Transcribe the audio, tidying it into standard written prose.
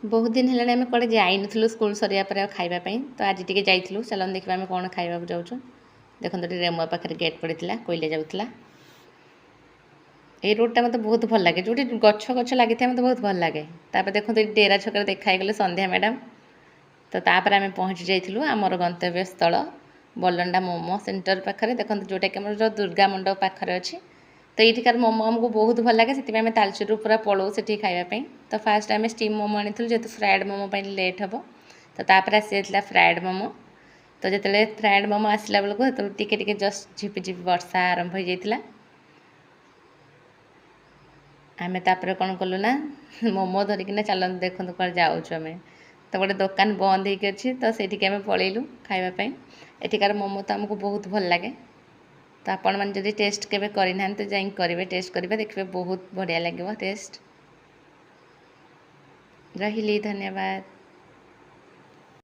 बहुत दिन है आम कड़े जाइनु स्कूल सरिया पर खाइबा तो आज टी जाइलु चलन देखा आम कौन खाइबा जाऊँ देखो ये रेमुआ पाखे गेट पड़ा कोईले जाऊला ये रोडटा मत बहुत भल लगे जो गछ गछ लगी मत बहुत भल लगे तापर देखो ये डेरा छक देखाई गले संध्या मैडम तो तापर आम पहुँची जाइलु आमर गंतव्य स्थल बलंडा मोमो सेंटर पाखे देखो जोटा कि आम दुर्गा मंडप पाखे अच्छी तो ये मोमो आमको बहुत भल लगे से आम तालचेर पूरा पलौ से खावाई तो फास्ट आम स्टीम मोमो आनी जेहतु फ्राएड मोमो लेट हम तो तापर आसी जाता फ्राएड मोमो तो जो फ्राएड मोमो आसला बेलू तो टिके जस्ट झिपि झिपि वर्षा आरंभ हो जाता आम तापर कौन कलु ना मोमो धरिकिना चल देखु कौन जाऊँ आम तो गोटे दुकान बंद होगी अच्छी तो सेठिक आम पलैलु खावाई एठिकार मोमो तो आमको बहुत भल लगे तो आपण मैंने जब टेस्ट केवे करना तो जाइन करेंगे टेस्ट करेंगे देखिए बहुत बढ़िया लगे टेस्ट रही धन्यवाद।